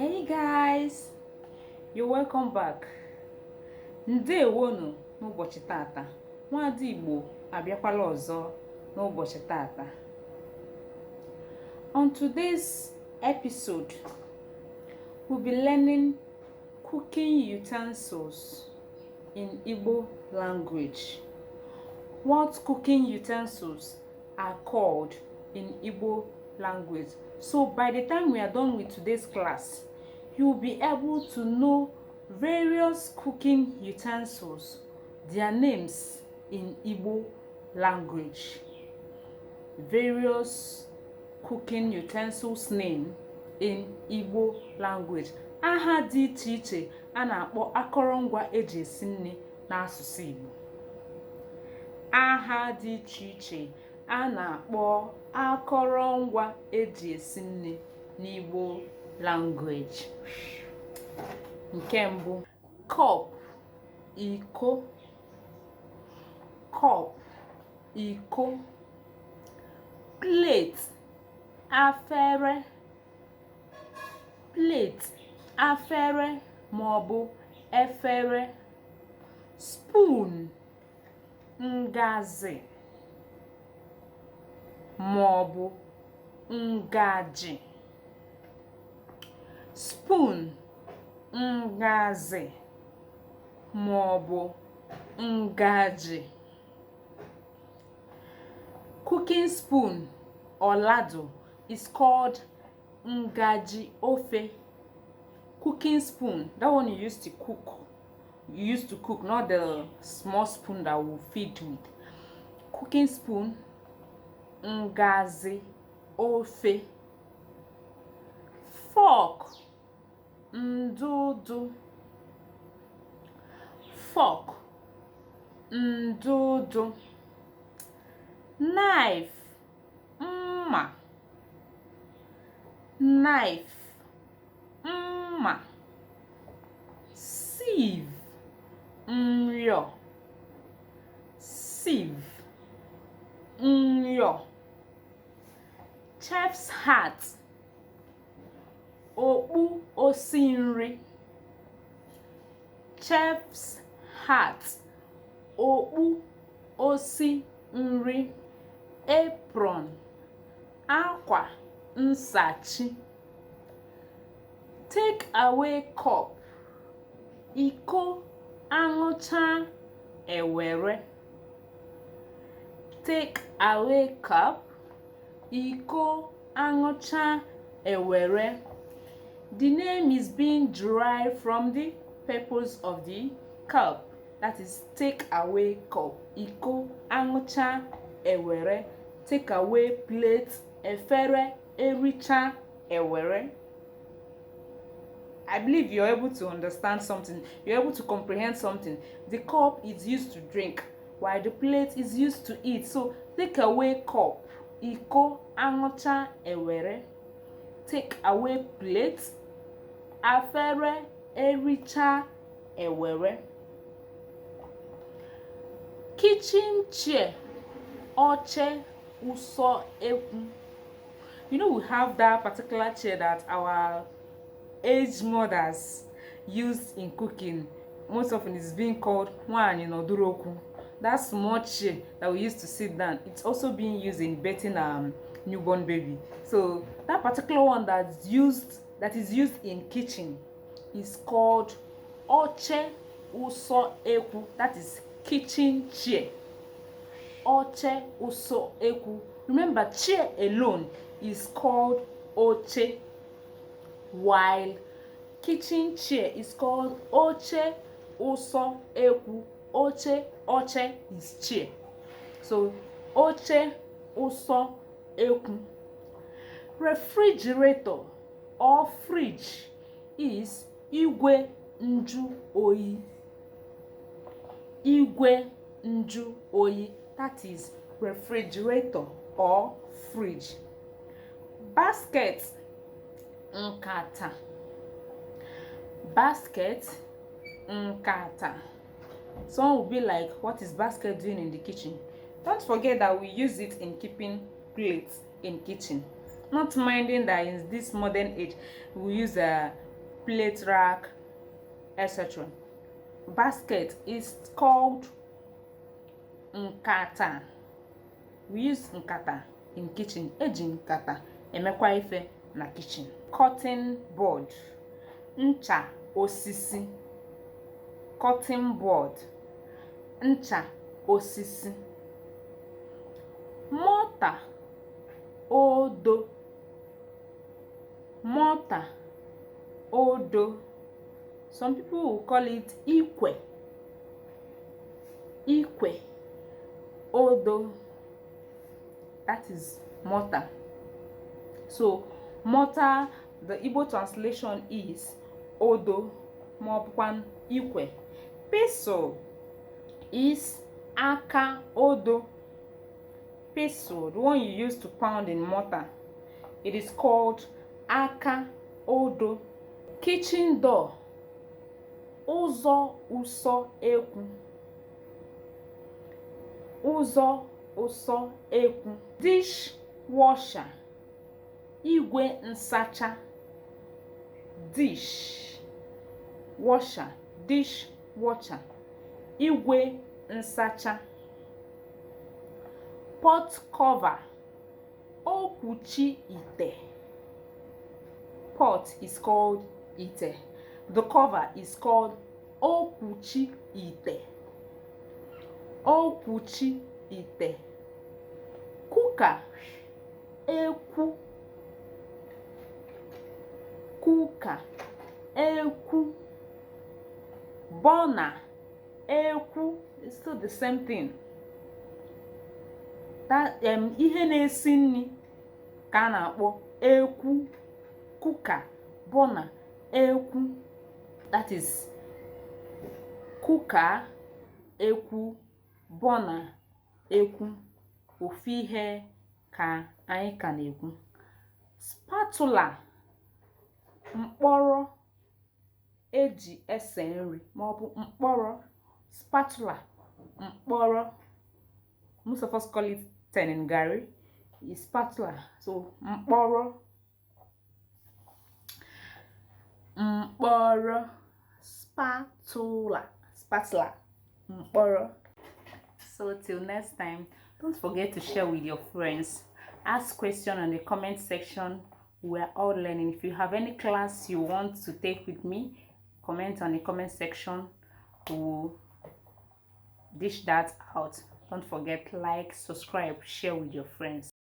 Hey guys, you're welcome back. Ndewonu n'ụbọchị tata. Nwada Igbo abịakwala ọzọ n'ụbọchị tata. On today's episode, we'll be learning cooking utensils in Igbo language. What cooking utensils are called in Igbo language. So by the time we are done with today's class, you'll be able to know various cooking utensils, their names in Igbo language. Various cooking utensils name in Igbo language. Aha dị iche iche a na-akpọ akọrọngwa eji esi nri n'asụsụ Igbo. Aha dị iche iche a na-akpọ akọrọngwa eji esi nri n'Igbo language. Nke mbụ, cup, iko. Cup, iko. Plate, afere. Plate, afere maọbụ efere. Spoon, ngazi maọbụ ngaji. Spoon, ngazi maọbụ ngaji. Cooking spoon or ladle is called ngaji ofe. Cooking spoon, that one you used to cook. You used to cook, not the small spoon that we feed with. Cooking spoon, ngazi ofe. Fork, ndudu. Fork, ndudu. Knife, mma. Knife, mma. Sieve, nyo. Sieve, nyo. Chef's hat, okpu osi nri. Chef's hat, okpu osi nri. Apron, akwa nsachi. Take away cup, iko aṅụcha ewere. Take away cup, iko aṅụcha ewere. The name is being derived from the purpose of the cup. That is, take away cup, iko aṅụcha ewere. Take away plate, efere ericha ewere. I believe you're able to understand something. You're able to comprehend something. The cup is used to drink, while the plate is used to eat. So take away cup, iko aṅụcha ewere. Take away plate, afere ericha ewere. Kitchen chair, oche usekwu. You know, we have that particular chair that our aged mothers used in cooking. Most often it's being called nwaanyị nọdụrụ. That small chair that we used to sit down, it's also being used in bathing newborn baby. So that particular one that is used in kitchen is called oche usekwu. That is kitchen chair. Oche usekwu. Remember, chair alone is called oche, while kitchen chair is called oche usekwu. Oche is chair. So oche usekwu. Refrigerator or fridge is igwe nju oyi. Igwe nju oyi. That is refrigerator or fridge. Basket, nkata. Basket, nkata. Someone will be like, what is basket doing in the kitchen? Don't forget that we use it in keeping plates in kitchen. Not minding that in this modern age we use plate rack, etc. Basket is called nkata. We use nkata in kitchen. Eji nkata emekwa ife na kitchen. Cutting board, ncha osisi. Cutting board, ncha osisi. Mortar, odo. Mortar, odo. Some people will call it ikwe. Ikwe, odo. That is mortar. So mortar, the Igbo translation is odo, maọbụkwa ikwe. Pestle is aka odo. Pestle, the one you use to pound in mortar, it is called aka odo. Kitchen door, ụzọ ụsọ ekwu. Ụzọ ụsọ ekwu. Dishwasher, igwe nsacha. Dish washer, dishwasher, igwe nsacha. Pot cover, okwuchi ite. Pot is called ite. The cover is called okwuchi ite. Okwuchi ite. Cooker, ekwu. Cooker, ekwu. Burner, ekwu. It's still the same thing. That ihe na-esi nri ka a na-akpọ ekwu. Cooker, burner, ekwu. That is cooker, ekwu, burner, ekwu. Ofu ihe ka anyị ka na-ekwu. Spatula, mkpọrọ eji ese nri maọbụ mkpọrọ. Spatula, mkpọrọ. Most of us call it ten in Gary. It's spatula. So mkpọrọ. Mkpọrọ. Spatula. Spatula. Mkpọrọ. So till next time, don't forget to share with your friends. Ask questions in the comment section. We're all learning. If you have any class you want to take with me, comment on the comment section. We'll dish that out. Don't forget, like, subscribe, share with your friends.